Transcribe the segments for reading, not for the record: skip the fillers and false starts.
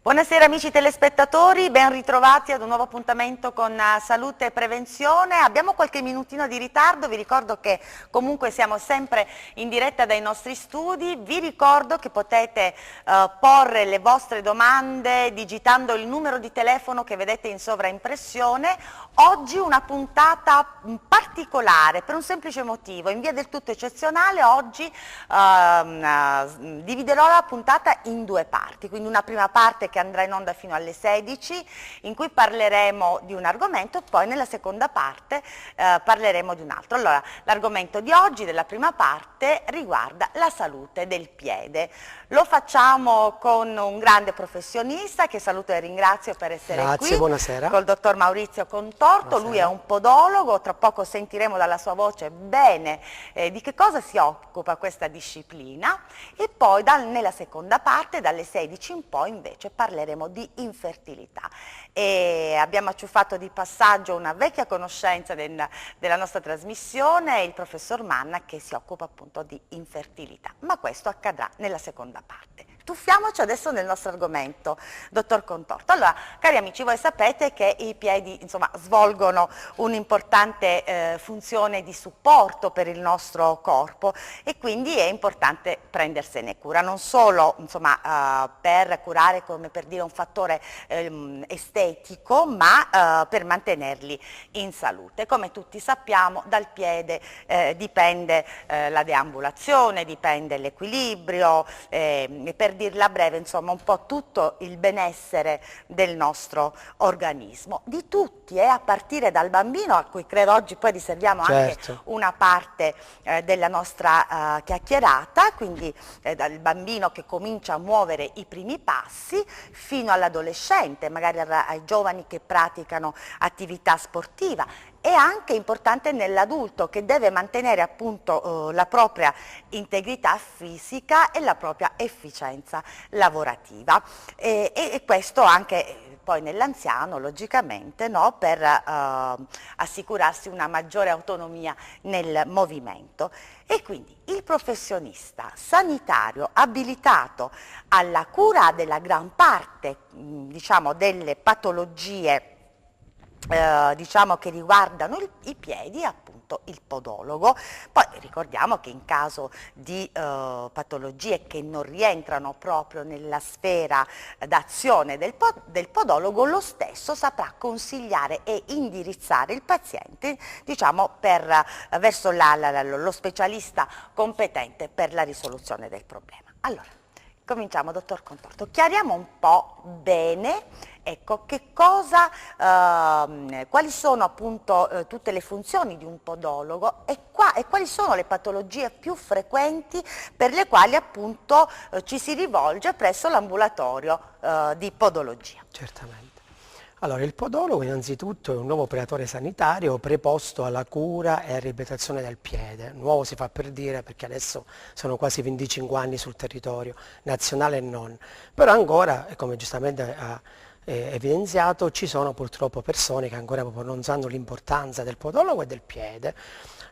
Buonasera amici telespettatori, ben ritrovati ad un nuovo appuntamento con Salute e Prevenzione. Abbiamo qualche minutino di ritardo, vi ricordo che comunque siamo sempre in diretta dai nostri studi, vi ricordo che potete porre le vostre domande digitando il numero di telefono che vedete in sovraimpressione. Oggi una puntata particolare per un semplice motivo, in via del tutto eccezionale oggi dividerò la puntata in due parti, quindi una prima parte che andrà in onda fino alle 16 in cui parleremo di un argomento e poi nella seconda parte parleremo di un altro. Allora, l'argomento di oggi della prima parte riguarda la salute del piede. Lo facciamo con un grande professionista che saluto e ringrazio per essere qui. Grazie, buonasera. Col dottor Maurizio Contorto, buonasera. Lui è un podologo, tra poco sentiremo dalla sua voce bene di che cosa si occupa questa disciplina e poi nella seconda parte, dalle 16 in poi invece parleremo di infertilità. E abbiamo acciuffato di passaggio una vecchia conoscenza della nostra trasmissione, il professor Manna, che si occupa appunto di infertilità, ma questo accadrà nella seconda parte. Tuffiamoci adesso nel nostro argomento, dottor Contorto. Allora, cari amici, voi sapete che i piedi insomma, svolgono un'importante funzione di supporto per il nostro corpo e quindi è importante prendersene cura, non solo insomma, per curare, come per dire, un fattore estetico, ma per mantenerli in salute. Come tutti sappiamo, dal piede dipende la deambulazione, dipende l'equilibrio, per dirla breve, insomma, un po' tutto il benessere del nostro organismo, di tutti, a partire dal bambino, a cui credo oggi poi riserviamo anche una parte della nostra chiacchierata, quindi dal bambino che comincia a muovere i primi passi fino all'adolescente, magari ai giovani che praticano attività sportiva. È anche importante nell'adulto che deve mantenere appunto la propria integrità fisica e la propria efficienza lavorativa e questo anche poi nell'anziano logicamente, no? Per assicurarsi una maggiore autonomia nel movimento. E quindi il professionista sanitario abilitato alla cura della gran parte diciamo, delle patologie diciamo che riguardano i piedi, appunto il podologo. Poi ricordiamo che in caso di patologie che non rientrano proprio nella sfera d'azione del podologo, lo stesso saprà consigliare e indirizzare il paziente, diciamo, verso lo specialista competente per la risoluzione del problema. Allora, cominciamo, dottor Contorto, chiariamo un po' bene, ecco, che cosa, quali sono appunto tutte le funzioni di un podologo e quali sono le patologie più frequenti per le quali appunto ci si rivolge presso l'ambulatorio di podologia. Certamente. Allora, il podologo innanzitutto è un nuovo operatore sanitario preposto alla cura e alla riabilitazione del piede. Nuovo si fa per dire perché adesso sono quasi 25 anni sul territorio nazionale e non. Però ancora, come giustamente ha evidenziato, ci sono purtroppo persone che ancora proprio non sanno l'importanza del podologo e del piede.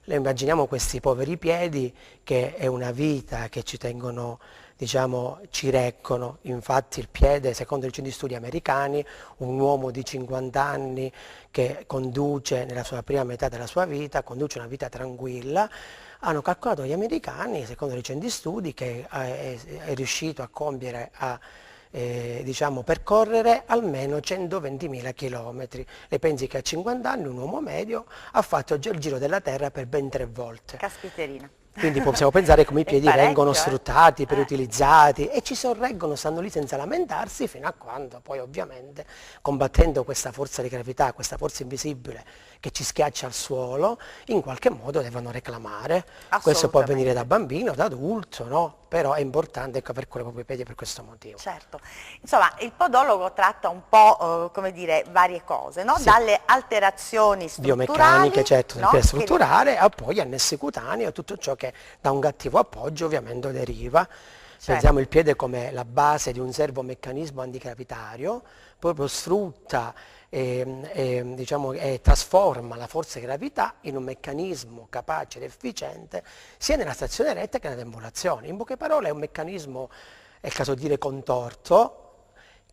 Immaginiamo questi poveri piedi che è una vita che ci tengono, diciamo, ci reggono. Infatti il piede, secondo i centri studi americani, un uomo di 50 anni che conduce nella sua prima metà della sua vita, conduce una vita tranquilla, hanno calcolato gli americani, secondo i recenti studi, che è riuscito a compiere, diciamo, percorrere almeno 120.000 chilometri. E pensi che a 50 anni un uomo medio ha fatto già il giro della terra per ben 3 volte. Caspiterina. Quindi possiamo pensare come i piedi vengono sfruttati, perutilizzati e ci sorreggono, stanno lì senza lamentarsi fino a quando poi ovviamente, combattendo questa forza di gravità, questa forza invisibile che ci schiaccia al suolo, in qualche modo devono reclamare. Questo può avvenire da bambino, da adulto, no? Però è importante aver cura proprio i piedi per questo motivo. Certo, insomma il podologo tratta un po' come dire varie cose, no? Sì. Dalle alterazioni strutturali, biomeccaniche, certo, no? del piede strutturale, a poi annessi cutanei e tutto ciò che da un cattivo appoggio ovviamente deriva. Certo. Pensiamo il piede come la base di un servomeccanismo antigravitario, proprio sfrutta diciamo, trasforma la forza di gravità in un meccanismo capace ed efficiente sia nella stazione retta che nella deambulazione. In poche parole è un meccanismo, è il caso di dire contorto,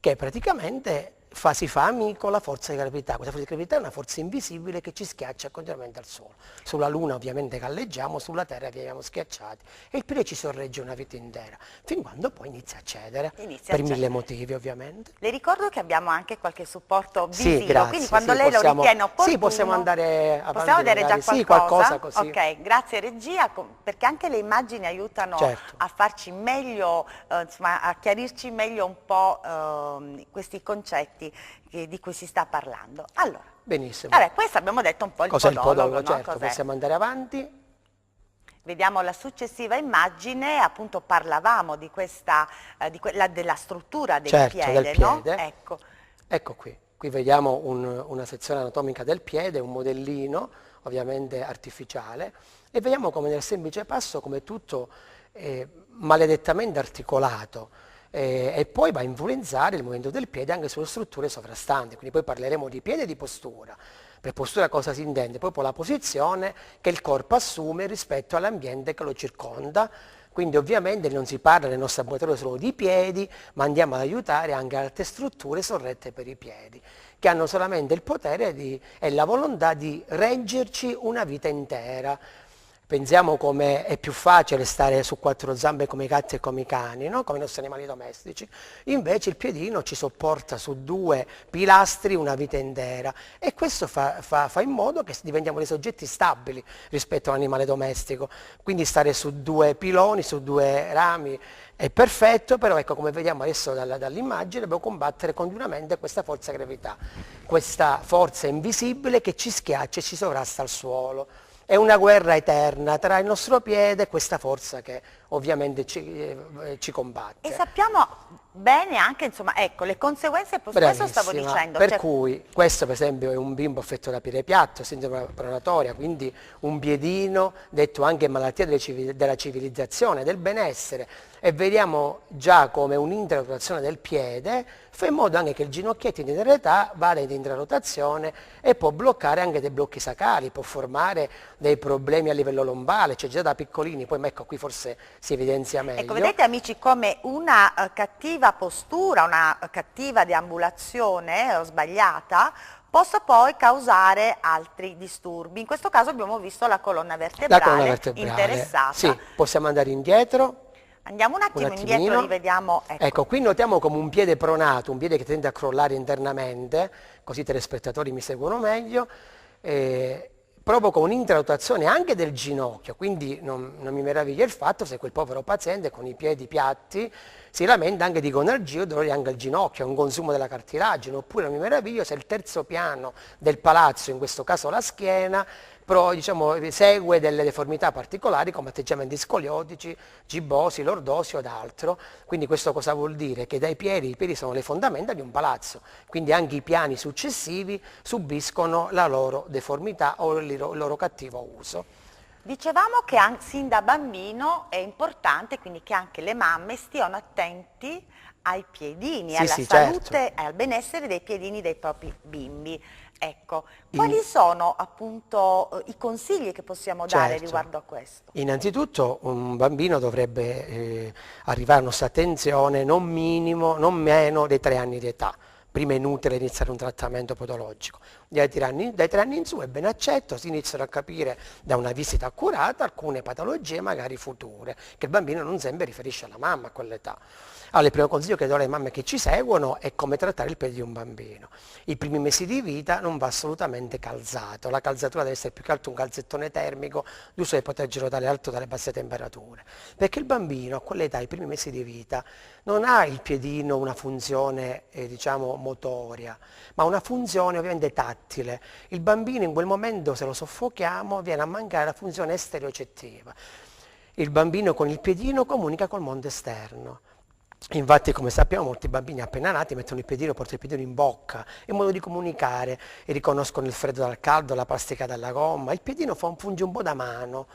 che praticamente si fa amico la forza di gravità. Questa forza di gravità è una forza invisibile che ci schiaccia continuamente al suolo. Sulla Luna ovviamente galleggiamo, sulla Terra veniamo schiacciati e il piede ci sorregge una vita intera, fin quando poi inizia a cedere, per mille motivi ovviamente. Le ricordo che abbiamo anche qualche supporto visivo, sì, grazie, quindi quando sì, lei possiamo, lo ritiene opportuno, sì, possiamo andare avanti, possiamo vedere magari, già sì, qualcosa? così. Ok, grazie regia, perché anche le immagini aiutano certo. a farci meglio, insomma, a chiarirci meglio un po' questi concetti di cui si sta parlando. Allora, benissimo. Vabbè, questo abbiamo detto un po' il Cos'è podologo, il podologo? no? Certo, possiamo andare avanti. Vediamo la successiva immagine, appunto parlavamo di questa, della struttura del certo, piede, del piede. no? Ecco. Ecco qui vediamo una sezione anatomica del piede, un modellino ovviamente artificiale, e vediamo come nel semplice passo come tutto è maledettamente articolato e poi va a influenzare il movimento del piede anche sulle strutture sovrastanti, quindi poi parleremo di piede e di postura. Per postura cosa si intende? Proprio la posizione che il corpo assume rispetto all'ambiente che lo circonda, quindi ovviamente non si parla nel nostro laboratorio solo di piedi, ma andiamo ad aiutare anche altre strutture sorrette per i piedi, che hanno solamente il potere e la volontà di reggerci una vita intera. Pensiamo come è più facile stare su quattro zampe come i gatti e come i cani, no? Come i nostri animali domestici. Invece il piedino ci sopporta su due pilastri una vita intera e questo fa in modo che diventiamo dei soggetti stabili rispetto all'animale domestico. Quindi stare su due piloni, su due rami è perfetto, però ecco, come vediamo adesso dall'immagine, dobbiamo combattere continuamente questa forza gravità, questa forza invisibile che ci schiaccia e ci sovrasta al suolo. È una guerra eterna tra il nostro piede e questa forza che ovviamente ci combatte. E sappiamo bene anche, insomma, ecco, le conseguenze, questo stavo dicendo. Per cui questo per esempio è un bimbo affetto da piede piatto, sindrome pronatoria, quindi un piedino, detto anche malattia della civilizzazione, del benessere, e vediamo già come un'intrarotazione del piede fa in modo anche che il ginocchietto in tenera età vada in intrarotazione e può bloccare anche dei blocchi sacali, può formare dei problemi a livello lombare, cioè già da piccolini, poi ecco qui forse si evidenzia meglio. Ecco, vedete amici come una cattiva postura, una cattiva deambulazione sbagliata possa poi causare altri disturbi. In questo caso abbiamo visto la colonna vertebrale, interessata. Sì, possiamo andare indietro. Andiamo un attimo indietro, rivediamo. Ecco, qui notiamo come un piede pronato, un piede che tende a crollare internamente, così i telespettatori mi seguono meglio, provoca un'intrarotazione anche del ginocchio, quindi non mi meraviglia il fatto se quel povero paziente con i piedi piatti si lamenta anche di gonalgia o dolori anche al ginocchio, un consumo della cartilagine, oppure non mi meraviglio se il terzo piano del palazzo, in questo caso la schiena, diciamo, segue delle deformità particolari come atteggiamenti scoliotici, gibbosi, lordosi o altro. Quindi questo cosa vuol dire? Che i piedi sono le fondamenta di un palazzo, quindi anche i piani successivi subiscono la loro deformità o il loro cattivo uso. Dicevamo che sin da bambino è importante quindi che anche le mamme stiano attenti ai piedini, alla salute certo. e al benessere dei piedini dei propri bimbi. Ecco, quali sono appunto i consigli che possiamo dare riguardo a questo? Innanzitutto un bambino dovrebbe arrivare a nostra attenzione non meno dei 3 anni di età. Prima è inutile iniziare un trattamento podologico. Dai 3 anni in su è ben accetto, si iniziano a capire da una visita accurata alcune patologie magari future, che il bambino non sempre riferisce alla mamma a quell'età. Allora, il primo consiglio che do alle mamme che ci seguono è come trattare il piede di un bambino. I primi mesi di vita non va assolutamente calzato, la calzatura deve essere più che altro un calzettone termico, giusto per proteggerlo dall'alto dalle basse temperature, perché il bambino a quell'età, i primi mesi di vita, non ha il piedino una funzione diciamo motoria, ma una funzione ovviamente tattile. Il bambino in quel momento, se lo soffochiamo, viene a mancare la funzione estereocettiva. Il bambino con il piedino comunica col mondo esterno. Infatti, come sappiamo, molti bambini appena nati mettono il piedino, portano il piedino in bocca, è un modo di comunicare, e riconoscono il freddo dal caldo, la plastica dalla gomma. Il piedino funge un po' da mano,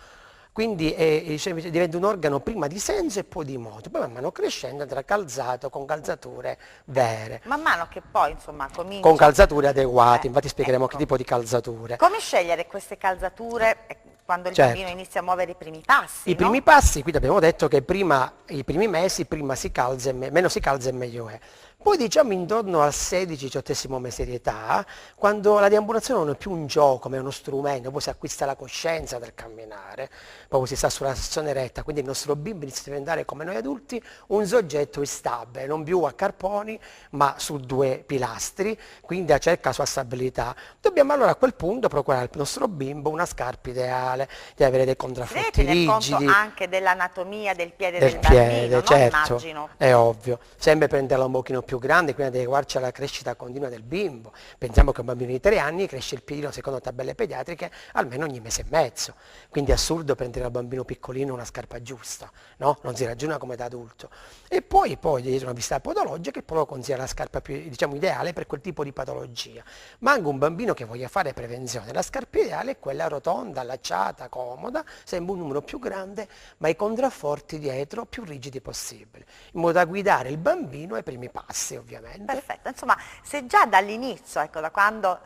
quindi diventa un organo prima di senso e poi di moto, poi man mano crescendo andrà calzato con calzature vere. Man mano che poi insomma comincia... Con calzature adeguate, infatti spiegheremo che tipo di calzature. Come scegliere queste calzature quando il bambino inizia a muovere i primi passi? I primi passi, qui abbiamo detto che i primi mesi prima si calza, meno si calza e meglio è. Poi diciamo intorno al 16-18 mese di età, quando la deambulazione non è più un gioco, ma è uno strumento, poi si acquista la coscienza del camminare, poi si sta sulla sezione retta, quindi il nostro bimbo inizia a diventare come noi adulti un soggetto instabile, non più a carponi, ma su due pilastri, quindi cerca la sua stabilità. Dobbiamo allora a quel punto procurare al nostro bimbo una scarpa ideale, di avere dei Si deve contrafforti tener conto rigidi, anche dell'anatomia del piede del del piede, bambino, no? certo, Immagino. è ovvio. Sempre prenderla un pochino più grande, quindi adeguarci alla crescita continua del bimbo. Pensiamo che un bambino di 3 anni cresce il piedino secondo tabelle pediatriche almeno ogni mese e mezzo. Quindi è assurdo prendere al bambino piccolino una scarpa giusta, no? Non si ragiona come da adulto. E poi dietro una visita podologica, che poi lo considera la scarpa più, diciamo, ideale per quel tipo di patologia. Ma anche un bambino che voglia fare prevenzione, la scarpa ideale è quella rotonda, allacciata, comoda, sembra un numero più grande, ma i contrafforti dietro più rigidi possibili, in modo da guidare il bambino ai primi passi, ovviamente. Perfetto, insomma, se già dall'inizio, ecco, da quando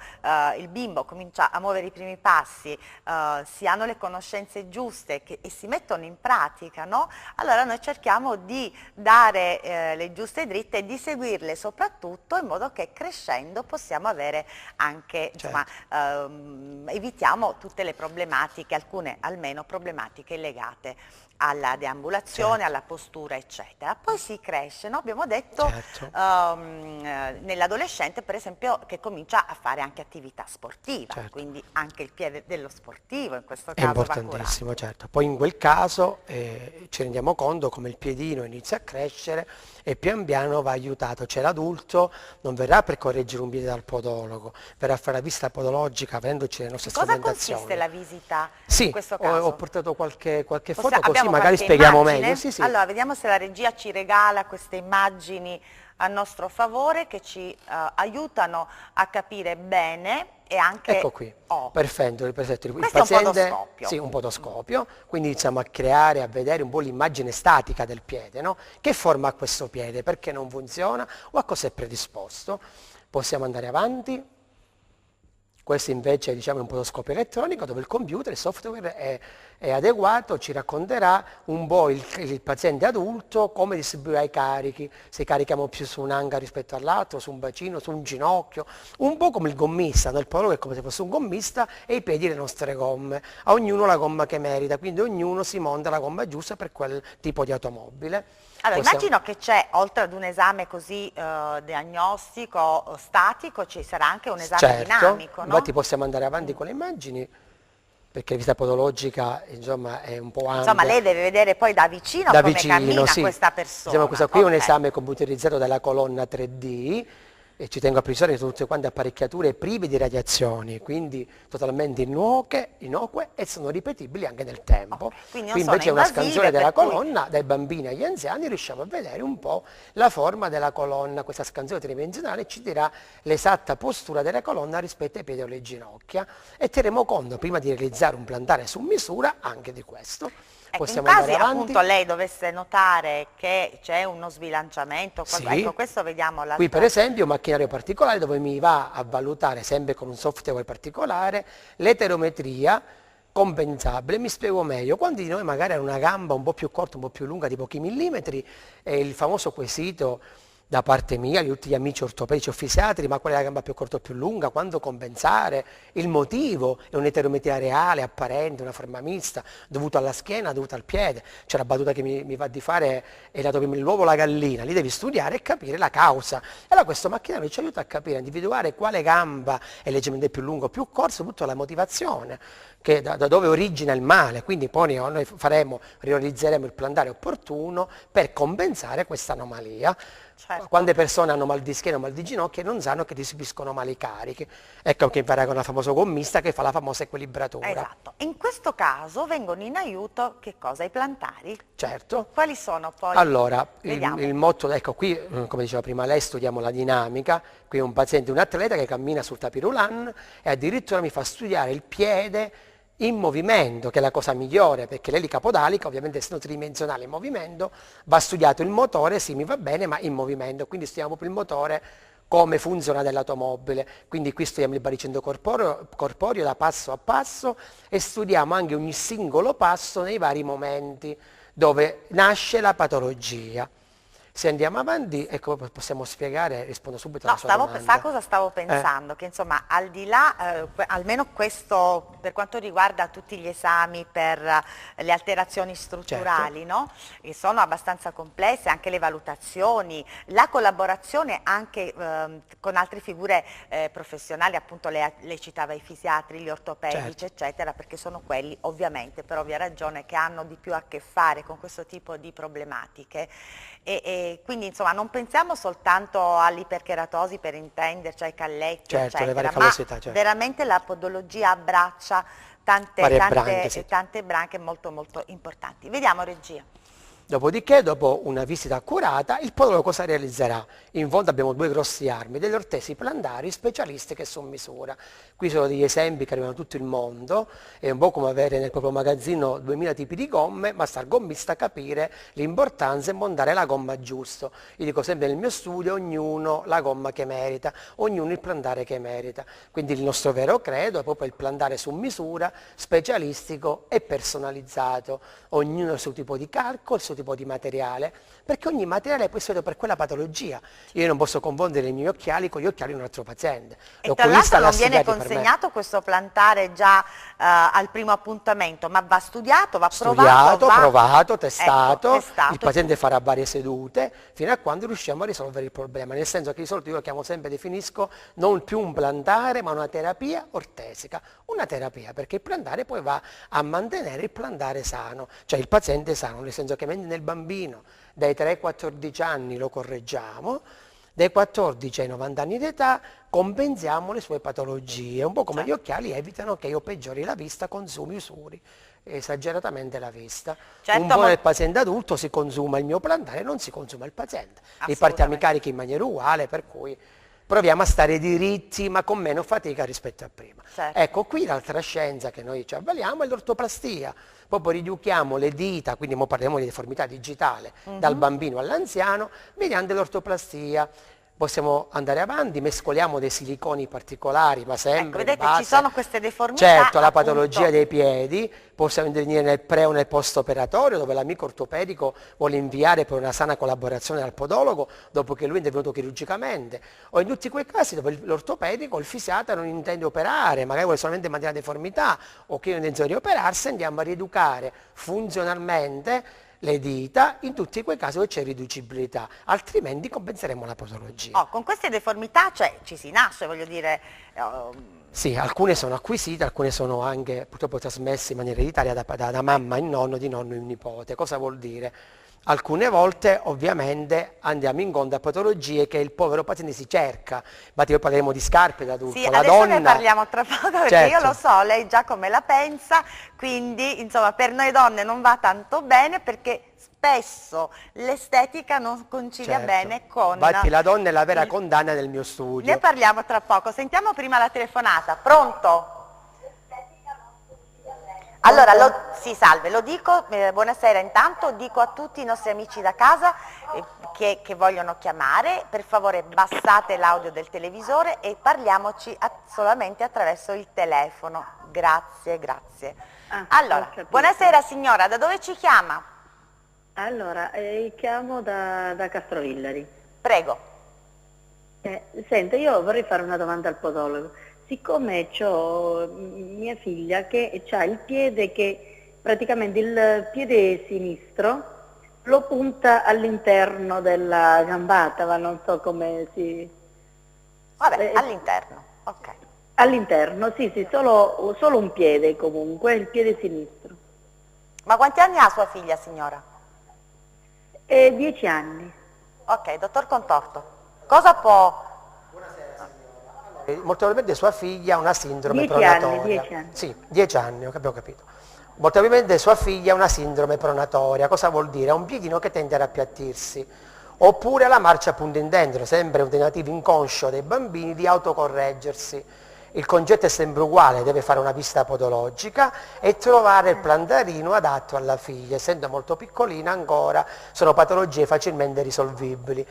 il bimbo comincia a muovere i primi passi, si hanno le conoscenze giuste e si mettono in pratica, no? Allora noi cerchiamo di dare le giuste dritte e di seguirle soprattutto in modo che crescendo possiamo avere anche, insomma, evitiamo tutte le problematiche, alcune almeno problematiche legate alla deambulazione, alla postura, eccetera. Poi si cresce, no? Abbiamo detto nell'adolescente, per esempio, che comincia a fare anche attività sportiva, quindi anche il piede dello sportivo in questo caso è importantissimo, certo. Poi in quel caso ci rendiamo conto come il piedino inizia a crescere e pian piano va aiutato, cioè l'adulto non verrà per correggere un piede dal podologo, verrà a fare la visita podologica avendoci le nostre strumentazioni. Cosa consiste la visita in questo caso? Ho portato qualche foto così magari qualche spieghiamo immagine? meglio. Sì. Allora, vediamo se la regia ci regala queste immagini a nostro favore che ci aiutano a capire bene e anche... Ecco qui, perfetto, il Questo è un paziente, podoscopio. sì, un podoscopio, quindi iniziamo a creare, a vedere un po' l'immagine statica del piede, no? Che forma ha questo piede, perché non funziona o a cosa è predisposto. Possiamo andare avanti. Questo invece diciamo, è un podoscopio elettronico dove il computer, il software è adeguato, ci racconterà un po' il paziente adulto come distribuirà i carichi, se carichiamo più su un'anca rispetto all'altro, su un bacino, su un ginocchio, un po' come il gommista, il podologo è come se fosse un gommista e i piedi le nostre gomme, a ognuno la gomma che merita, quindi ognuno si monta la gomma giusta per quel tipo di automobile. Allora, immagino che c'è, oltre ad un esame così diagnostico, statico, ci sarà anche un esame dinamico, no? Infatti possiamo andare avanti con le immagini, perché la visita podologica insomma, è un po' ampia. Insomma, lei deve vedere poi da vicino come cammina questa persona. Diciamo, questo qui è un esame computerizzato dalla colonna 3D, e ci tengo a precisare che sono tutte quante apparecchiature prive di radiazioni, quindi totalmente innocue e sono ripetibili anche nel tempo. Quindi qui invece è una scansione della colonna, dai bambini agli anziani riusciamo a vedere un po' la forma della colonna, questa scansione tridimensionale ci dirà l'esatta postura della colonna rispetto ai piedi o alle ginocchia e terremo conto prima di realizzare un plantare su misura anche di questo. Ecco, in caso appunto lei dovesse notare che c'è uno sbilanciamento, ecco, questo vediamo qui per esempio un macchinario particolare dove mi va a valutare sempre con un software particolare l'eterometria compensabile. Mi spiego meglio, quanti di noi magari hanno una gamba un po' più corta, un po' più lunga di pochi millimetri, è il famoso quesito da parte mia, di tutti gli amici ortopedici o fisiatri, ma qual è la gamba più corta o più lunga, quando compensare, il motivo è un'eterometria reale, apparente, una forma mista, dovuta alla schiena, dovuta al piede. C'è la battuta che mi va di fare è dato prima l'uovo o la gallina, lì devi studiare e capire la causa. E allora questo macchinario ci aiuta a capire, a individuare quale gamba è leggermente più lunga o più corta, soprattutto la motivazione, che da dove origina il male, quindi poi noi realizzeremo il plantare opportuno per compensare questa anomalia. Certo. Quante persone hanno mal di schiena o mal di ginocchio e non sanno che ti subiscono mali carichi. Ecco che impara con la famosa gommista che fa la famosa equilibratura. Esatto. In questo caso vengono in aiuto che cosa? I plantari? Certo. Quali sono poi? Allora, il motto, ecco qui, come diceva prima lei, studiamo la dinamica. Qui è un paziente, un atleta che cammina sul tapis roulant e addirittura mi fa studiare il piede in movimento, che è la cosa migliore, perché l'elica podalica, ovviamente essendo tridimensionale in movimento, va studiato il motore, sì mi va bene, ma in movimento, quindi studiamo proprio il motore, come funziona dell'automobile, quindi qui studiamo il baricentro corporeo da passo a passo e studiamo anche ogni singolo passo nei vari momenti dove nasce la patologia. Se andiamo avanti, ecco, possiamo spiegare, rispondo subito No, alla sua domanda. sa cosa stavo pensando? Che insomma al di là, almeno questo per quanto riguarda tutti gli esami per le alterazioni strutturali, no? Che sono abbastanza complesse, anche le valutazioni, la collaborazione anche con altre figure professionali, appunto le citava i fisiatri, gli ortopedici, eccetera, perché sono quelli ovviamente, per ovvia ragione, che hanno di più a che fare con questo tipo di problematiche. E quindi insomma non pensiamo soltanto all'ipercheratosi, per intenderci, ai calletti, Le eccetera, varie ma callosità, veramente la podologia abbraccia Varie branche, sì. tante branche molto molto importanti. Vediamo regia. Dopodiché, dopo una visita accurata, il podologo cosa realizzerà? In fondo abbiamo due grossi armi, delle ortesi plantari specialistiche su misura. Qui sono degli esempi che arrivano da tutto il mondo, è un po' come avere nel proprio magazzino 2000 tipi di gomme, ma sta al gommista capire l'importanza e montare la gomma giusto. Io dico sempre nel mio studio, ognuno la gomma che merita, ognuno il plantare che merita. Quindi il nostro vero credo è proprio il plantare su misura, specialistico e personalizzato. Ognuno ha il suo tipo di calcolo, il suo tipo di materiale, perché ogni materiale è poi studiato per quella patologia. Io non posso confondere i miei occhiali con gli occhiali di un altro paziente. E tra l'altro non viene consegnato questo plantare già al primo appuntamento, ma va studiato, va provato, provato, testato, ecco, il paziente farà varie sedute fino a quando riusciamo a risolvere il problema, nel senso che di solito io lo chiamo sempre, definisco non più un plantare ma una terapia ortesica, una terapia perché il plantare poi va a mantenere il plantare sano, cioè il paziente sano, nel senso che mentre nel bambino dai 3 ai 14 anni lo correggiamo, dai 14 ai 90 anni d'età compensiamo le sue patologie, un po' come gli occhiali evitano che io peggiori la vista, consumi, usuri esageratamente la vista. Un po' nel paziente adulto si consuma il mio plantare, non si consuma il paziente. Ripartiamo i carichi in maniera uguale, per cui proviamo a stare diritti ma con meno fatica rispetto a prima. Ecco, qui l'altra scienza che noi ci avvaliamo è l'ortoplastia. Proprio riduchiamo le dita, quindi parliamo di deformità digitale, dal bambino all'anziano, mediante l'ortoplastia. Possiamo andare avanti, mescoliamo dei siliconi particolari, ma sempre vedete, base, ci sono queste deformità. Certo, la patologia dei piedi, possiamo intervenire nel pre o nel post operatorio, dove l'amico ortopedico vuole inviare per una sana collaborazione al podologo, dopo che lui è intervenuto chirurgicamente, o in tutti quei casi dove l'ortopedico, il fisiatra non intende operare, magari vuole solamente mantenere la deformità, o che non intenzione di operarsi, andiamo a rieducare funzionalmente le dita in tutti quei casi dove c'è riducibilità, altrimenti compenseremo la patologia. Con queste deformità ci si nasce, voglio dire. Sì, alcune sono acquisite, alcune sono anche purtroppo trasmesse in maniera ereditaria da mamma in nonno, di nonno in nipote. Cosa vuol dire? Alcune volte ovviamente andiamo incontro a patologie che il povero paziente si cerca, infatti poi parleremo di scarpe da adulto. Sì, la adesso donna, ne parliamo tra poco perché io lo so, lei già come la pensa, quindi insomma per noi donne non va tanto bene perché spesso l'estetica non concilia bene con... Infatti la donna è la vera condanna del mio studio. Ne parliamo tra poco, sentiamo prima la telefonata, pronto? Allora, sì, salve, lo dico, buonasera intanto, dico a tutti i nostri amici da casa che vogliono chiamare, per favore abbassate l'audio del televisore e parliamoci solamente attraverso il telefono, grazie, grazie. Allora, buonasera signora, da dove ci chiama? Allora, chiamo da Castrovillari. Prego. Senta, io vorrei fare una domanda al podologo. Siccome ho mia figlia che ha il piede che praticamente il piede sinistro lo punta all'interno della gambata, ma non so come si... Vabbè, all'interno, ok. All'interno, sì, solo un piede comunque, il piede sinistro. Ma quanti anni ha sua figlia, signora? 10 anni. Ok, dottor Contorto, cosa può... Molto probabilmente sua figlia ha una sindrome pronatoria. 10 anni. Sì, 10 anni, abbiamo capito. Molto probabilmente sua figlia ha una sindrome pronatoria. Cosa vuol dire? Ha un piedino che tende ad appiattirsi. Oppure la marcia punta in dentro, sempre un tentativo inconscio dei bambini di autocorreggersi. Il concetto è sempre uguale, deve fare una visita podologica e trovare il plantarino adatto alla figlia. Essendo molto piccolina ancora, sono patologie facilmente risolvibili.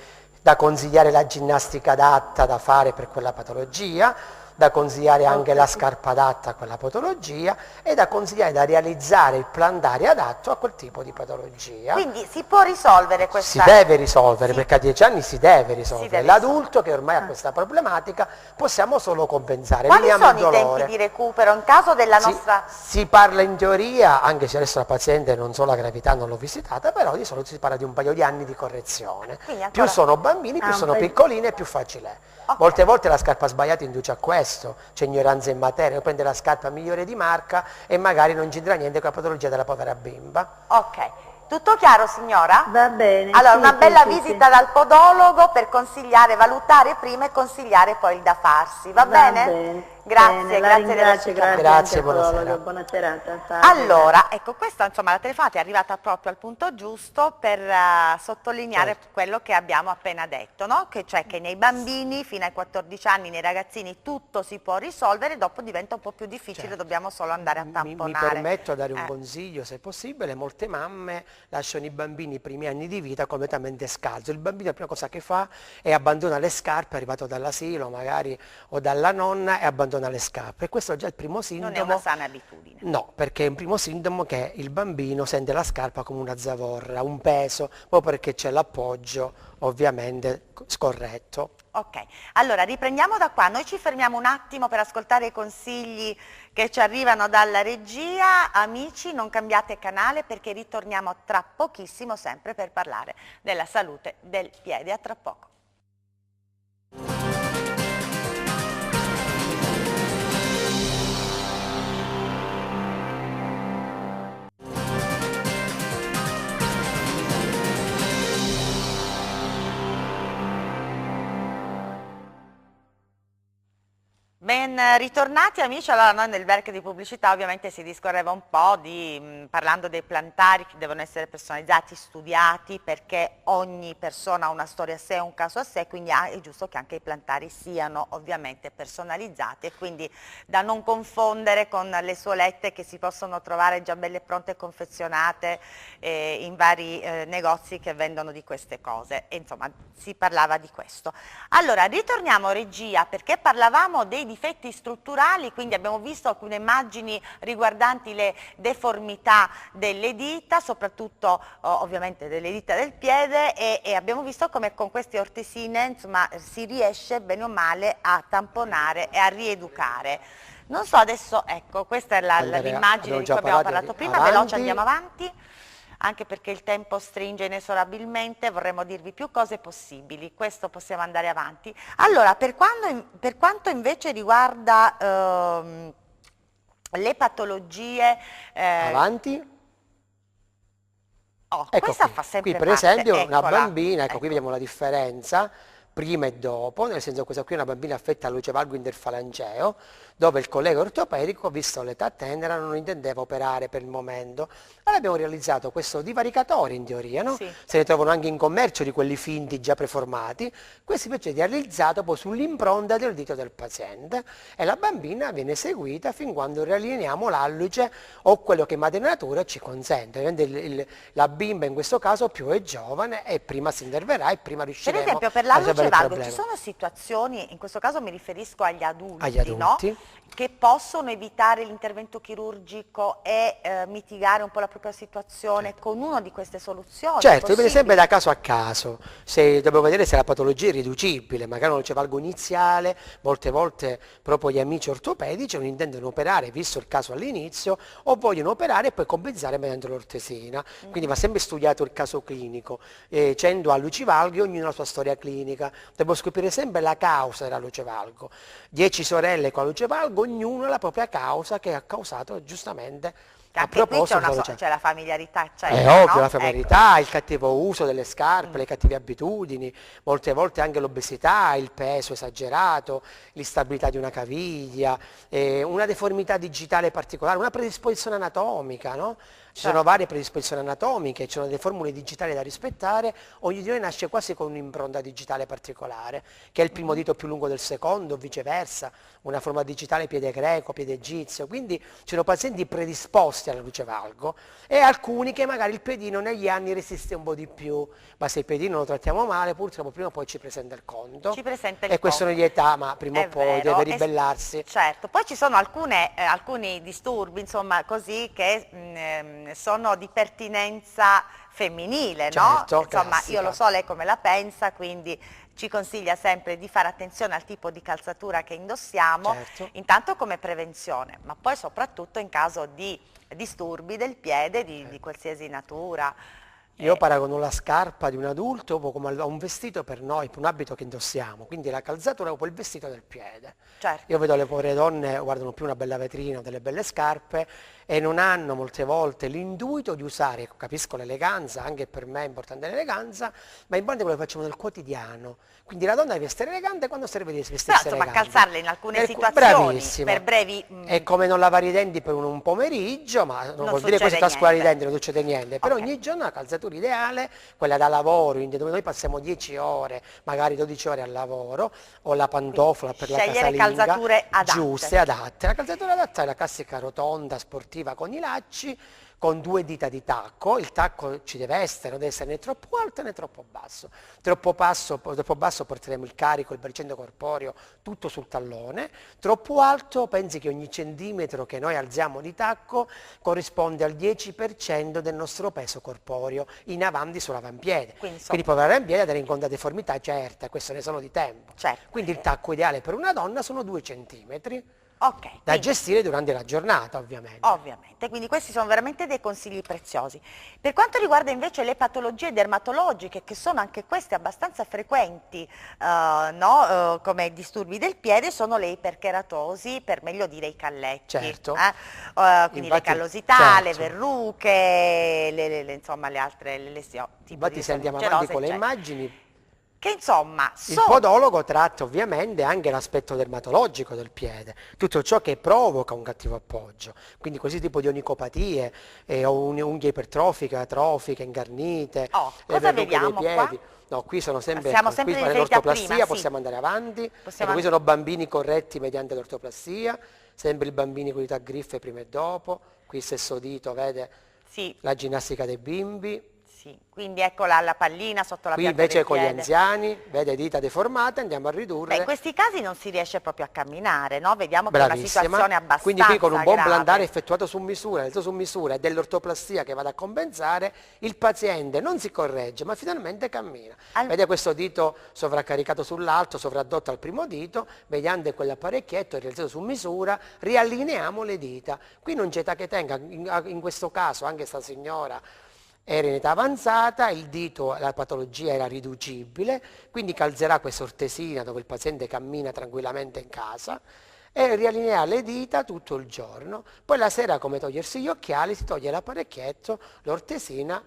Da consigliare la ginnastica adatta da fare per quella patologia, da consigliare anche la scarpa adatta a quella patologia e da consigliare da realizzare il plantare adatto a quel tipo di patologia. Quindi si può risolvere questa... Si deve risolvere, perché a 10 anni si deve risolvere. L'adulto che ormai ha questa problematica possiamo solo compensare. Quali Veniamo sono al i dolore. tempi di recupero in caso della nostra... Si parla in teoria, anche se adesso la paziente non so la gravità, non l'ho visitata, però di solito si parla di un paio di anni di correzione. Ancora... Più sono bambini, più sono piccolini e più facile è. Okay. Molte volte la scarpa sbagliata induce a questo, c'è ignoranza in materia, prende la scarpa migliore di marca e magari non c'entra niente con la patologia della povera bimba. Ok. Tutto chiaro, signora? Va bene. Allora, sì, una bella sì, visita dal podologo per consigliare, valutare prima e consigliare poi il da farsi, va bene? Bene. Grazie, Bene, grazie ringrazio, dell'ospitalità. Grazie, anche al buonasera. podologo, buona serata. Salve. Allora, ecco, questa insomma la telefonata è arrivata proprio al punto giusto per sottolineare quello che abbiamo appena detto, no? Cioè che nei bambini fino ai 14 anni, nei ragazzini tutto si può risolvere, dopo diventa un po' più difficile, dobbiamo solo andare a tamponare. Mi permetto di dare un consiglio, se possibile. Molte mamme lasciano i bambini i primi anni di vita completamente scalzo. Il bambino la prima cosa che fa è abbandona le scarpe, è arrivato dall'asilo magari o dalla nonna e abbandona le scarpe. E questo è già il primo sintomo. Non è una sana abitudine. No, perché è un primo sintomo che il bambino sente la scarpa come una zavorra, un peso, proprio perché c'è l'appoggio ovviamente scorretto. Ok, allora riprendiamo da qua, noi ci fermiamo un attimo per ascoltare i consigli che ci arrivano dalla regia. Amici, non cambiate canale perché ritorniamo tra pochissimo sempre per parlare della salute del piede. A tra poco. Ben ritornati amici, allora noi nel break di pubblicità ovviamente si discorreva un po' parlando dei plantari che devono essere personalizzati, studiati, perché ogni persona ha una storia a sé, un caso a sé, quindi è giusto che anche i plantari siano ovviamente personalizzati e quindi da non confondere con le suolette che si possono trovare già belle pronte e confezionate in vari negozi che vendono di queste cose, e insomma si parlava di questo. Allora ritorniamo regia perché parlavamo dei difetti strutturali, quindi abbiamo visto alcune immagini riguardanti le deformità delle dita, soprattutto ovviamente delle dita del piede, e abbiamo visto come con queste ortesine insomma si riesce bene o male a tamponare e a rieducare. Non so adesso, ecco, questa è l'immagine di cui abbiamo parlato prima, veloce andiamo avanti. Anche perché il tempo stringe inesorabilmente, vorremmo dirvi più cose possibili, questo possiamo andare avanti. Allora, per quanto invece riguarda le patologie... Avanti. Oh, Ecco questa qui. fa sempre Qui per parte, esempio una eccola, bambina, ecco qui vediamo la differenza prima e dopo, nel senso che questa qui è una bambina affetta da lucevalgo interfalangeo, dove il collega ortopedico, visto l'età tenera, non intendeva operare per il momento. Allora abbiamo realizzato questo divaricatore in teoria, no? Sì. Se ne trovano anche in commercio di quelli finti già preformati, questo invece è realizzato poi sull'impronta del dito del paziente e la bambina viene seguita fin quando riallineiamo l'alluce o quello che madre natura ci consente. Ovviamente la bimba in questo caso più è giovane e prima si interverrà e prima riusciremo per esempio per a risolvere il l'alluce problema. ci sono situazioni, in questo caso mi riferisco agli adulti, Agli adulti. no? Che possono evitare l'intervento chirurgico e mitigare un po' la propria situazione con una di queste soluzioni. Certo, dipende possibili? sempre da caso a caso, se dobbiamo vedere se la patologia è riducibile, magari non c'è valgo iniziale, molte volte proprio gli amici ortopedici non intendono operare, visto il caso all'inizio, o vogliono operare e poi compensare mediante l'ortesina, quindi va sempre studiato il caso clinico, 100 allucivalghi, ognuno ha la sua storia clinica, dobbiamo scoprire sempre la causa dell'allucivalgo, 10 sorelle con allucivalgo, ognuno ha la propria causa che ha causato giustamente a Anche qui proposito. c'è la familiarità, È eccetera, ovvio, no? la familiarità, il cattivo uso delle scarpe, le cattive abitudini, molte volte anche l'obesità, il peso esagerato, l'instabilità di una caviglia, una deformità digitale particolare, una predisposizione anatomica, no? Ci sono varie predisposizioni anatomiche, ci sono delle formule digitali da rispettare, ogni di noi nasce quasi con un'impronta digitale particolare, che è il primo dito più lungo del secondo, viceversa, una forma digitale piede greco, piede egizio, quindi ci sono pazienti predisposti alla luce valgo e alcuni che magari il piedino negli anni resiste un po' di più, ma se il piedino lo trattiamo male purtroppo prima o poi ci presenta il conto. Ci presenta il e questione di età, ma prima o È poi vero, deve ribellarsi. certo, poi ci sono alcuni disturbi, insomma, così che sono di pertinenza femminile, no? Certo, Insomma, classica. io lo so lei come la pensa, quindi ci consiglia sempre di fare attenzione al tipo di calzatura che indossiamo, Certo. intanto come prevenzione, ma poi soprattutto in caso di disturbi del piede di qualsiasi natura. Io paragono la scarpa di un adulto un po' come a un vestito per noi, un abito che indossiamo, quindi la calzatura è un po' il vestito del piede. Certo. Io vedo le povere donne, guardano più una bella vetrina o delle belle scarpe e non hanno molte volte l'intuito di usare, capisco l'eleganza, anche per me è importante l'eleganza, ma è importante quello che facciamo nel quotidiano. Quindi la donna deve essere elegante quando serve di vestirsi Però insomma elegante. calzarle in alcune situazioni Bravissima. per brevi... È come non lavare i denti per un pomeriggio, ma non vuol dire succede questo trascurare i niente. denti, non succede niente. Però Ok. ogni giorno la calzatura ideale, quella da lavoro, dove noi passiamo 10 ore, magari 12 ore al lavoro, o la pantofola per la scegliere casalinga, calzature adatte. giuste, adatte. La calzatura adatta è la classica rotonda, sportiva con i lacci, con 2 dita di tacco, il tacco ci deve essere, non deve essere né troppo alto né troppo basso. Troppo basso porteremo il carico, il baricentro corporeo tutto sul tallone, troppo alto pensi che ogni centimetro che noi alziamo di tacco corrisponde al 10% del nostro peso corporeo in avanti sull'avampiede. Quindi poi l'avampiede deve incontrare deformità certe, questo ne sono di tempo. Certo. Quindi il tacco ideale per una donna sono 2 centimetri. Ok, Da quindi- gestire durante la giornata, ovviamente. Ovviamente, quindi questi sono veramente dei consigli preziosi. Per quanto riguarda invece le patologie dermatologiche, che sono anche queste abbastanza frequenti, no? Come disturbi del piede, sono le ipercheratosi, per meglio dire i calletti. Certo. Quindi Infatti, le callosità, le certo. verruche, insomma le altre lesioni. Infatti se andiamo avanti con le immagini, che insomma il podologo tratta ovviamente anche l'aspetto dermatologico del piede, tutto ciò che provoca un cattivo appoggio, quindi qualsiasi tipo di onicopatie, o unghie ipertrofiche, atrofiche, ingarnite, Oh, le cosa verruche vediamo dei qua? piedi. No, qui sono sempre, Siamo qui sempre fare riferiti a l'ortoplastia, prima, sì. possiamo andare avanti, Possiamo qui sono bambini corretti mediante l'ortoplastia, sempre i bambini con dita a griffe prima e dopo, qui il stesso dito, vede, Sì, la ginnastica dei bimbi. sì, quindi ecco la pallina sotto la Qui pianta invece del con gli piede. anziani, vede dita deformate, andiamo a ridurre. Beh, in questi casi non si riesce proprio a camminare, no? Vediamo che è una situazione abbastanza Quindi qui con un buon grave. blandare effettuato su misura, realizzato su misura e dell'ortoplastia che vada a compensare, il paziente non si corregge ma finalmente cammina. Vede questo dito sovraccaricato sull'alto, sovraddotto al primo dito, mediante quell'apparecchietto realizzato su misura, riallineiamo le dita. Qui non c'è età che tenga, in questo caso anche sta signora era in età avanzata, il dito, la patologia era riducibile, quindi calzerà questa ortesina dove il paziente cammina tranquillamente in casa e riallinea le dita tutto il giorno. Poi la sera, come togliersi gli occhiali, si toglie l'apparecchietto, l'ortesina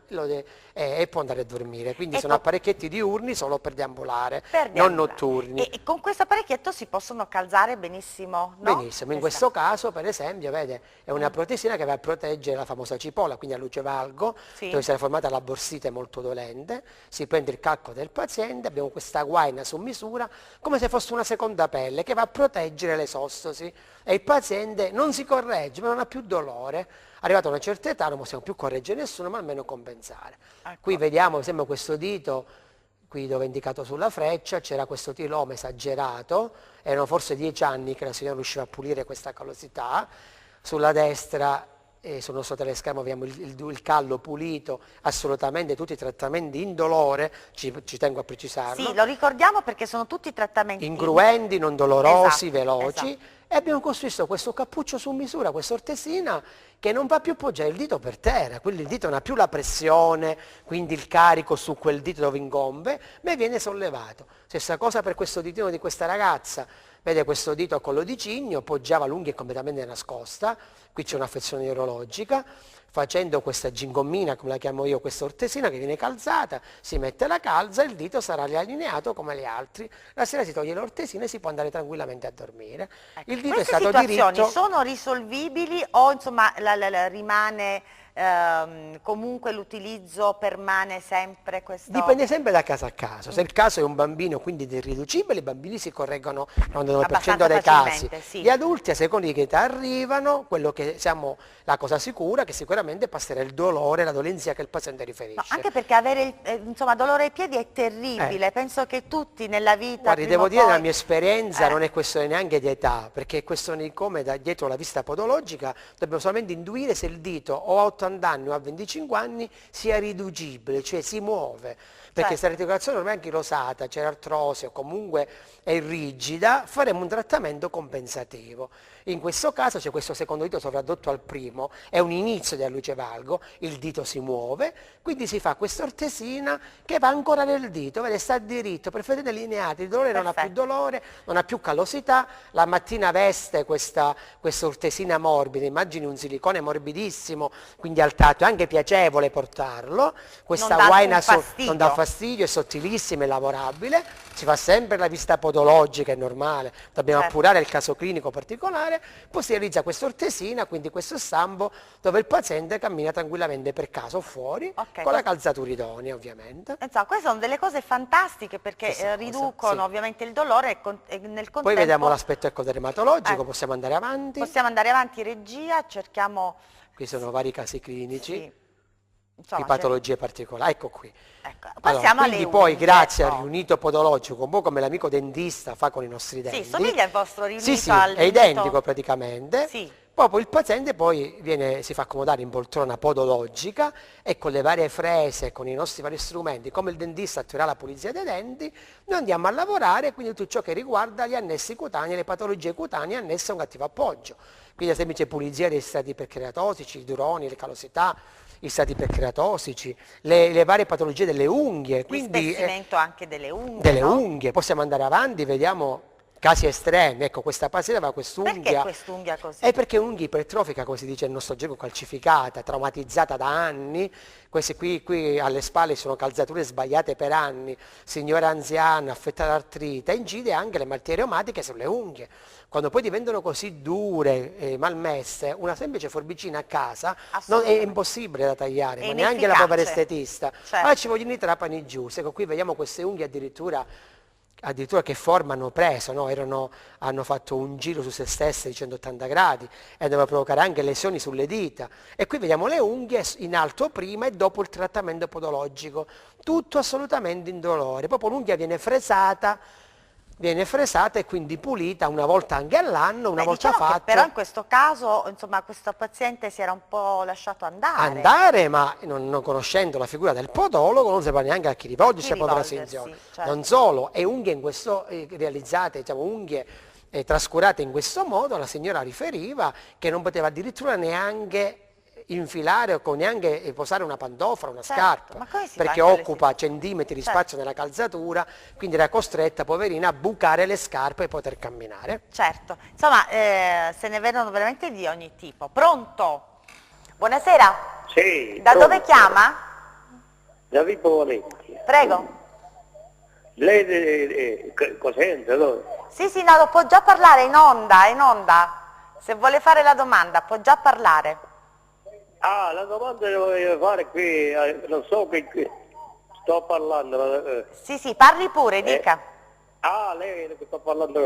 e può andare a dormire. Quindi sono apparecchietti diurni solo per deambulare, non notturni. E con questo apparecchietto si possono calzare benissimo, no? Benissimo, in questo caso per esempio, vede, è una protesina che va a proteggere la famosa cipolla, quindi a luce valgo, Sì. dove si è formata la borsite molto dolente, si prende il calco del paziente, abbiamo questa guaina su misura, come se fosse una seconda pelle che va a proteggere l'esostosi e il paziente non si corregge, ma non ha più dolore. Arrivato a una certa età non possiamo più correggere nessuno, ma almeno compensare. Ecco. Qui vediamo, per esempio, questo dito, qui dove è indicato sulla freccia, c'era questo tiloma esagerato, erano forse 10 anni che la signora riusciva a pulire questa callosità, sulla destra sul nostro teleschermo vediamo il callo pulito, assolutamente tutti i trattamenti indolore, ci tengo a precisarlo. Sì, lo ricordiamo perché sono tutti trattamenti Ingruenti, non dolorosi, Esatto, veloci, esatto. e abbiamo costruito questo cappuccio su misura, questa ortesina che non va più a poggiare il dito per terra, quindi il dito non ha più la pressione, quindi il carico su quel dito dove incombe, ma viene sollevato. Stessa cosa per questo ditino di questa ragazza, vede questo dito a collo di cigno, poggiava l'unghia completamente nascosta, qui c'è un'affezione neurologica, facendo questa gingommina, come la chiamo io, questa ortesina che viene calzata, si mette la calza e il dito sarà riallineato come gli altri. La sera si toglie l'ortesina e si può andare tranquillamente a dormire. Ecco, Il dito è queste stato situazioni diritto. sono risolvibili o insomma rimane comunque l'utilizzo permane sempre questo... Dipende sempre da caso a caso. Se il caso è un bambino quindi irriducibile, i bambini si correggono nel 99% dei casi. Sì. Gli adulti, a seconda di che età arrivano, quello che siamo la cosa sicura che sicuramente passerà il dolore, la dolenzia che il paziente riferisce. No, anche perché avere insomma, dolore ai piedi è terribile, penso che tutti nella vita... Guardi, devo dire nella mia esperienza non è questione neanche di età, perché è questione di come dietro la visita podologica dobbiamo solamente intuire se il dito o a 80 anni o a 25 anni sia riducibile, cioè si muove. Perché questa articolazione ormai è anchilosata, c'è l'artrosi o comunque è rigida, faremo un trattamento compensativo. In questo caso c'è questo secondo dito sovraddotto al primo, è un inizio della luce valgo, il dito si muove, questa fa questa ortesina che va ancora nel dito, vede, sta diritto, per fedeli lineati, il dolore non ha più dolore, non ha più callosità, la mattina veste questa ortesina morbida, immagini un silicone morbidissimo, quindi altato, è anche piacevole portarlo, questa guaina non dà fastidio, è sottilissima e lavorabile, si fa sempre la visita podologica, è normale, dobbiamo appurare il caso clinico particolare, poi si realizza questa ortesina, quindi questo stampo dove il paziente cammina tranquillamente per casa o fuori, con la calzatura idonea ovviamente. Queste sono delle cose fantastiche perché riducono ovviamente il dolore e nel contempo... Poi vediamo l'aspetto dermatologico, possiamo andare avanti. Possiamo andare avanti, regia, cerchiamo... Qui sono vari casi clinici. Sì. Insomma, di patologie particolari, ecco qui. Ecco, allora, quindi poi grazie al riunito podologico, un po' come l'amico dentista fa con i nostri denti. Sì, somiglia il vostro riunito sì, al è identico praticamente. Sì. Poi il paziente poi si fa accomodare in poltrona podologica e con le varie frese, con i nostri vari strumenti, come il dentista attuerà la pulizia dei denti, noi andiamo a lavorare quindi tutto ciò che riguarda gli annessi cutanei, le patologie cutanee annesse a un cattivo appoggio. Quindi la semplice pulizia dei strati iperkeratosici, i duroni, le callosità, i strati iperkeratosici, le varie patologie delle unghie. Quindi l'ispessimento anche delle unghie. Delle unghie, possiamo andare avanti, vediamo casi estremi. Ecco, questa paziente aveva quest'unghia. Perché quest'unghia così? È perché è un'unghia ipertrofica, come si dice nel nostro gergo, calcificata, traumatizzata da anni. Queste qui alle spalle sono calzature sbagliate per anni, signora anziana, affetta da artrite, incide anche le malattie reumatiche sulle unghie. Quando poi diventano così dure e malmesse, una semplice forbicina a casa è impossibile da tagliare, ma neanche la povera estetista. Allora ci vogliono i trapani giù. Ecco, qui vediamo queste unghie addirittura che forma hanno preso, no? Hanno fatto un giro su se stesse di 180 gradi e doveva provocare anche lesioni sulle dita. E qui vediamo le unghie in alto prima e dopo il trattamento podologico, tutto assolutamente indolore. Poi l'unghia viene fresata e quindi pulita una volta anche all'anno, una volta fatta. Però in questo caso, insomma, questo paziente si era un po' lasciato andare. Ma non conoscendo la figura del podologo non sapeva neanche a chi rivolgersi, a povera signora. Certo. Non solo, e unghie in questo realizzate, diciamo, unghie trascurate in questo modo, la signora riferiva che non poteva addirittura neanche infilare o neanche posare una pantofla, una scarpa, perché occupa centimetri di spazio nella calzatura, quindi era costretta, poverina, a bucare le scarpe e poter camminare. Certo, insomma, se ne vedono veramente di ogni tipo. Pronto? Buonasera. Sì. Da dove chiama? Da Vibo Valentia. Prego. Lei cos'entra? Sì, no, può già parlare in onda. Se vuole fare la domanda, può già parlare. La domanda la voglio fare qui, non so che sto parlando. Sì, parli pure, dica. Lei che sta parlando.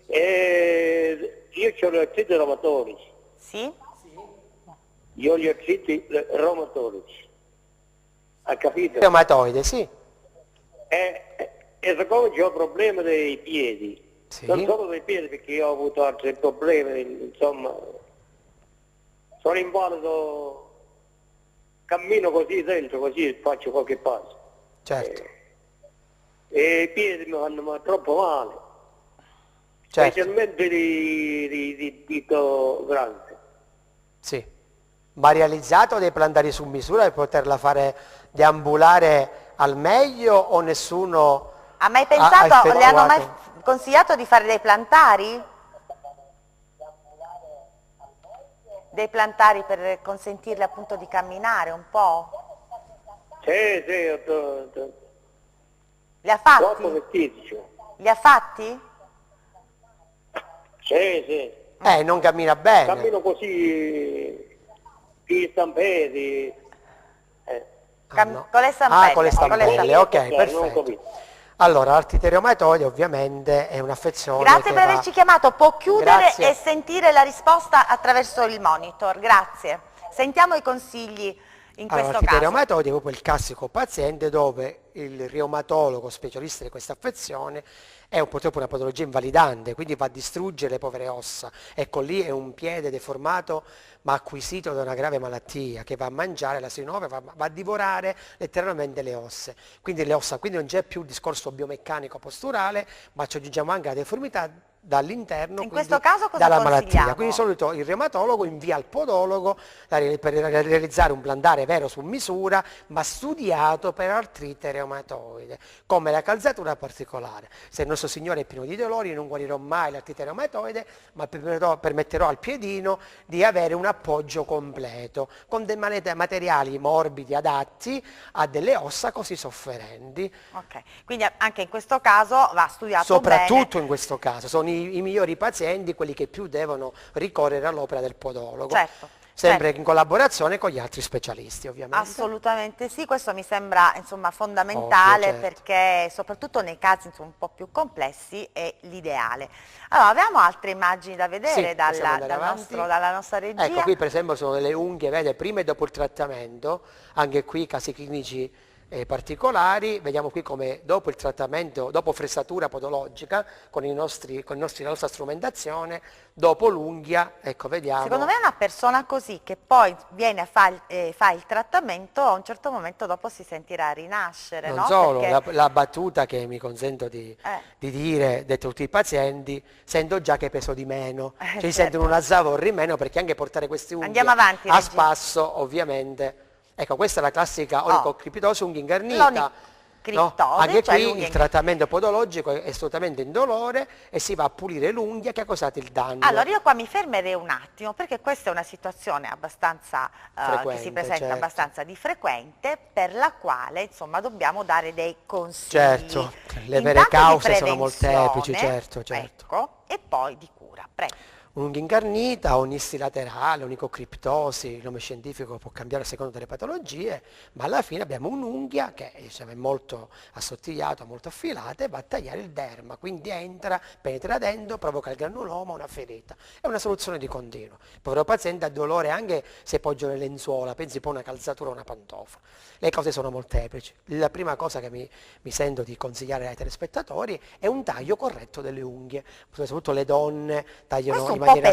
Io ho gli artriti reumatoici. Sì? Io ho gli artriti reumatoici. Ha capito? Reumatoide, sì. E siccome ho problemi dei piedi, non solo dei piedi perché io ho avuto altri problemi, insomma... Sono invalido, cammino così dentro, così faccio qualche passo. Certo. E i piedi mi fanno troppo male. Certo. Specialmente di dito grande. Sì. Ma realizzato dei plantari su misura per poterla fare deambulare al meglio o nessuno ha mai pensato, le hanno mai consigliato di fare dei plantari? Dei plantari per consentirle appunto di camminare un po'? Sì, li ha fatti? Troppo vestiti. Li ha fatti? Sì. Non cammina bene. Cammino così Gli stampedi. No. Con le stampelle. Con le stampelle, ok, non ho perfetto. capito. Allora, l'artrite reumatoide ovviamente è un'affezione Grazie che per va... averci chiamato, può chiudere Grazie. e sentire la risposta attraverso il monitor, grazie. Sentiamo i consigli in questo L'artrite caso. reumatoide è proprio il classico paziente dove il reumatologo specialista di questa affezione è purtroppo una patologia invalidante, quindi va a distruggere le povere ossa. Ecco, lì è un piede deformato ma acquisito da una grave malattia che va a mangiare la sinove, va a divorare letteralmente le ossa. Quindi non c'è più il discorso biomeccanico posturale, ma ci aggiungiamo anche la deformità dall'interno, In questo caso cosa dalla consigliamo? malattia. Quindi di solito il reumatologo invia al podologo per realizzare un blandare vero su misura, ma studiato per artrite reumatoide, come la calzatura particolare. Se il nostro Signore è pieno di dolori, non guarirò mai l'artrite reumatoide, ma permetterò al piedino di avere un appoggio completo, con dei materiali morbidi adatti a delle ossa così sofferenti. Ok, quindi anche in questo caso va studiato Soprattutto bene. in questo caso, sono i migliori pazienti, quelli che più devono ricorrere all'opera del podologo. Certo, Sempre certo. in collaborazione con gli altri specialisti, ovviamente. Assolutamente sì, questo mi sembra insomma fondamentale. Ovvio, certo. Perché soprattutto nei casi insomma, un po' più complessi è l'ideale. Allora, avevamo altre immagini da vedere Sì, possiamo andare avanti. dalla nostra regia. Ecco, qui per esempio sono delle unghie, vede, prima e dopo il trattamento, anche qui casi clinici particolari, vediamo qui come dopo il trattamento, dopo fressatura podologica, con la nostra strumentazione, dopo l'unghia, ecco vediamo. Secondo me una persona così che poi viene a fa il trattamento, a un certo momento dopo si sentirà rinascere, Non no? solo, Perché... la battuta che mi consento di dire, detto tutti i pazienti, sento già che peso di meno, cioè certo. sentono una zavorra in meno perché anche portare queste unghie Andiamo avanti, a Regina. spasso ovviamente. Ecco, questa è la classica onicocriptosi, unghia ingarnita. L'onicriptosi, Anche cioè qui l'unghia il trattamento podologico è assolutamente indolore e si va a pulire l'unghia che ha causato il danno. Allora io qua mi fermerei un attimo perché questa è una situazione abbastanza che si presenta certo. abbastanza di frequente, per la quale insomma dobbiamo dare dei consigli. Certo, le vere Intanto di cause sono molteplici, prevenzione, certo. Ecco, e poi di cura. Prego. Un'unghia incarnita, onissi laterale, onicocriptosi, il nome scientifico può cambiare a seconda delle patologie, ma alla fine abbiamo un'unghia che è molto assottigliata, molto affilata e va a tagliare il derma, quindi penetra dentro, provoca il granuloma, una ferita. È una soluzione di continuo. Il povero paziente ha dolore anche se poggia le lenzuola, pensi poi a una calzatura o una pantofa. Le cose sono molteplici. La prima cosa che mi sento di consigliare ai telespettatori è un taglio corretto delle unghie, soprattutto le donne tagliano in maniera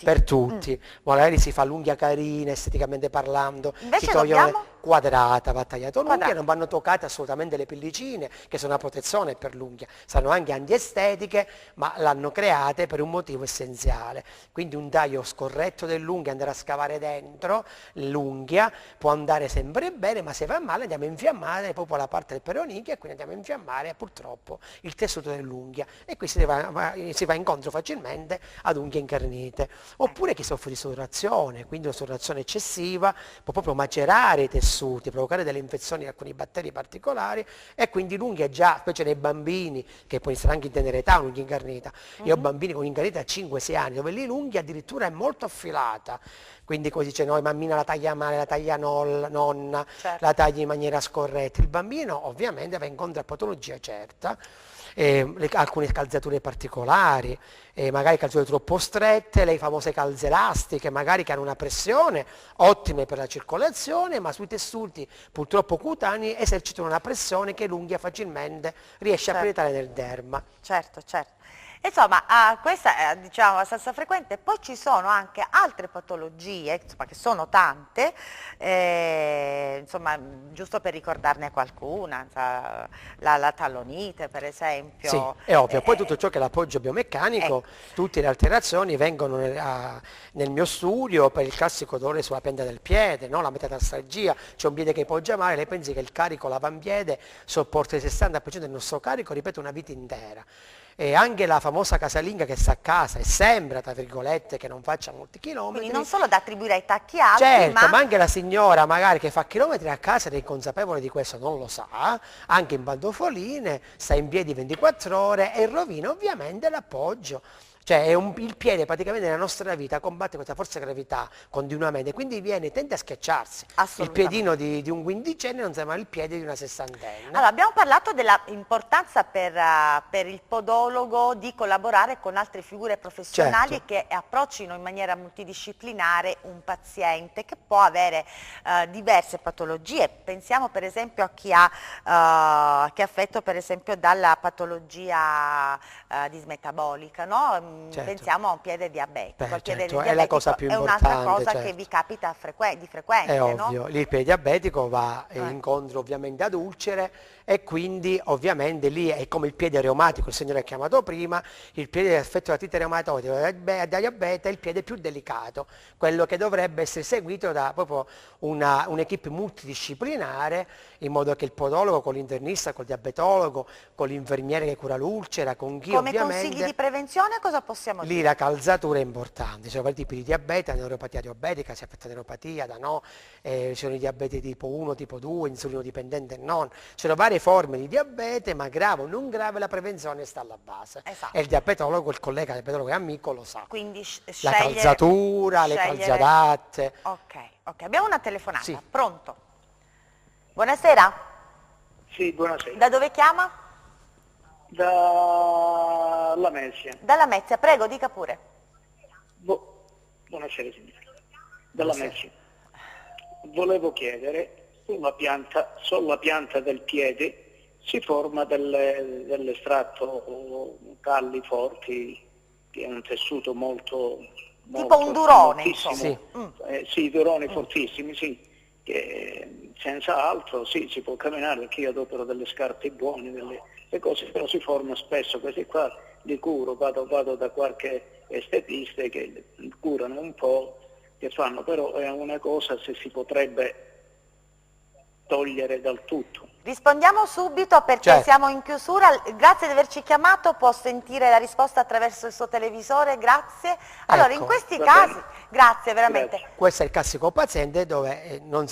per tutti. Magari si fa l'unghia carina, esteticamente parlando, Invece si togliono dobbiamo... quadrata, va tagliato l'unghia, non vanno toccate assolutamente le pellicine, che sono una protezione per l'unghia, saranno anche antiestetiche, ma l'hanno create per un motivo essenziale. Quindi un taglio scorretto dell'unghia, andare a scavare dentro l'unghia, può andare sempre bene, ma se va male andiamo a infiammare proprio la parte del peronicchio e quindi andiamo a infiammare purtroppo il tessuto dell'unghia e qui si va incontro facilmente ad unghie incarnite. Oppure chi soffre di sudorazione, quindi una sudorazione eccessiva, può proprio macerare i tessuti, provocare delle infezioni di alcuni batteri particolari e quindi l'unghia già, specie nei bambini, che può essere anche in tenera età un'unghia incarnita. Io ho bambini con incarnita a 5-6 anni, dove lì l'unghia addirittura è molto affilata. Quindi così dice, no, mammina la taglia male, la taglia nonna, certo. la taglia in maniera scorretta. Il bambino ovviamente va incontro a patologia certa, alcune calzature particolari, magari calzature troppo strette, le famose calze elastiche, magari che hanno una pressione, ottime per la circolazione, ma sui tessuti purtroppo cutanei esercitano una pressione che l'unghia facilmente riesce a penetrare nel derma. Certo, certo. Insomma, questa è diciamo abbastanza frequente, poi ci sono anche altre patologie, insomma, che sono tante, insomma, giusto per ricordarne qualcuna, insomma, la tallonite per esempio. Sì, è ovvio, poi tutto ciò che è l'appoggio biomeccanico, tutte le alterazioni vengono nel mio studio per il classico dolore sulla pianta del piede, no? La metatarsalgia, c'è un piede che poggia male, lei pensi che il carico l'avampiede sopporta il 60% del nostro carico, ripeto, una vita intera. E anche la famosa casalinga che sta a casa e sembra, tra virgolette, che non faccia molti chilometri. Quindi non solo da attribuire ai tacchi alti, certo, ma anche la signora magari che fa chilometri a casa ed è inconsapevole di questo, non lo sa, anche in pantofoline, sta in piedi 24 ore e rovina ovviamente l'appoggio. Cioè il piede praticamente nella nostra vita combatte questa forza gravità continuamente, quindi tende a schiacciarsi. Il piedino di un quindicenne non sembra il piede di una sessantenne. Allora, abbiamo parlato dell'importanza per il podologo di collaborare con altre figure professionali, certo, che approccino in maniera multidisciplinare un paziente che può avere diverse patologie. Pensiamo per esempio a chi che è affetto per esempio dalla patologia dismetabolica, no? certo. Pensiamo a un piede diabetico. Il piede certo, diabetico è la cosa più importante. È un'altra cosa certo. che vi capita di frequente, È ovvio, no? lì il piede diabetico va incontro ovviamente ad ulcere e quindi ovviamente lì è come il piede reumatico, il signore ha chiamato prima, il piede affetto da artrite reumatoide, da diabete è il piede più delicato, quello che dovrebbe essere seguito da proprio un'equipe multidisciplinare, in modo che il podologo con l'internista, col diabetologo, con l'infermiere che cura l'ulcera, con chi Come ovviamente... consigli di prevenzione cosa possiamo Lì dire? la calzatura è importante, ci sono vari tipi di diabete, la neuropatia diabetica, si affetta da neuropatia, da no, ci sono i diabeti tipo 1, tipo 2, insulino dipendente e non, ci sono varie forme di diabete, ma grave o non grave la prevenzione sta alla base. Esatto. E il diabetologo, il collega diabetologo e amico lo sa. Quindi La calzatura, le calze adatte. Ok, abbiamo una telefonata, Sì. pronto? Buonasera, Sì, buonasera. da dove chiama? Dalla Messia. Dalla Mezia, prego, dica pure. Buonasera signora. Dalla Messia. Volevo chiedere, sulla pianta del piede si forma dell'estratto calli forti, che è un tessuto molto Tipo un durone, moltissimo. insomma. Sì, duroni fortissimi, sì. Che senza altro sì, si può camminare, perché io adopero delle scarpe buone, delle cose, però si forma spesso, questi qua li curo, vado da qualche estetista che curano un po', che fanno, però è una cosa se si potrebbe togliere dal tutto. Rispondiamo subito perché Certo. siamo in chiusura, grazie di averci chiamato, può sentire la risposta attraverso il suo televisore, grazie. Allora, Ecco, in questi va casi, bene. grazie veramente. Grazie. Questo è il classico paziente dove non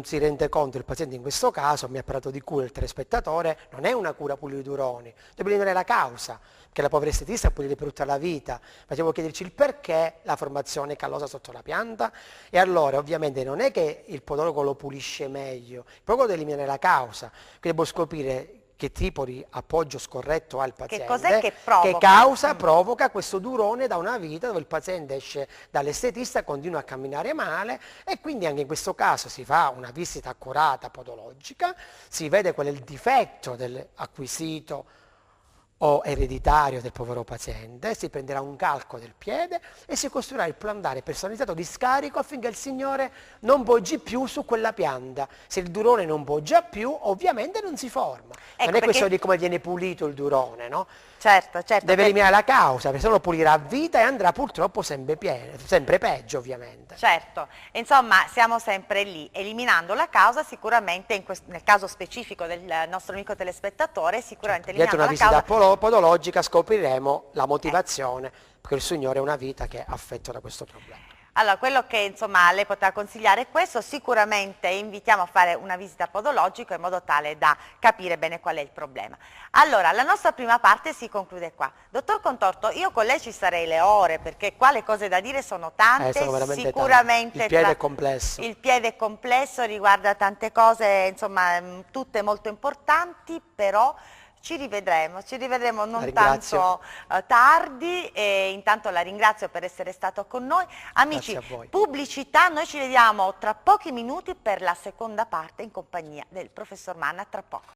si rende conto il paziente in questo caso, mi ha parlato di cura il telespettatore, non è una cura pulire i duroni, deve eliminare la causa, che la povera estetista può dire per tutta la vita, ma devo chiederci il perché la formazione callosa sotto la pianta, e allora ovviamente non è che il podologo lo pulisce meglio, proprio deve eliminare la causa, quindi devo scoprire che tipo di appoggio scorretto ha il paziente, cos'è che provoca? che causa provoca questo durone da una vita dove il paziente esce dall'estetista, continua a camminare male, e quindi anche in questo caso si fa una visita accurata podologica, si vede qual è il difetto acquisito o ereditario del povero paziente, si prenderà un calco del piede e si costruirà il plantare personalizzato di scarico affinché il signore non poggi più su quella pianta. Se il durone non poggia più, ovviamente non si forma. Non è questione di come viene pulito il durone, no? Certo, Deve eliminare la causa, perché se no lo pulirà a vita e andrà purtroppo sempre peggio, ovviamente. certo, insomma siamo sempre lì, eliminando la causa sicuramente, nel caso specifico del nostro amico telespettatore, sicuramente Dietro una eliminando la visita causa. podologica scopriremo la motivazione, perché il signore ha una vita che è affetto da questo problema. Allora, quello che insomma lei potrà consigliare è questo, sicuramente invitiamo a fare una visita podologica in modo tale da capire bene qual è il problema. Allora, la nostra prima parte si conclude qua. Dottor Contorto, io con lei ci sarei le ore, perché qua le cose da dire sono tante, Sono veramente sicuramente tante. Il piede è complesso. Il piede è complesso, riguarda tante cose, insomma, tutte molto importanti, però ci rivedremo non tanto tardi, e intanto la ringrazio per essere stato con noi. Amici, Grazie a voi. pubblicità, noi ci vediamo tra pochi minuti per la seconda parte in compagnia del professor Manna, tra poco.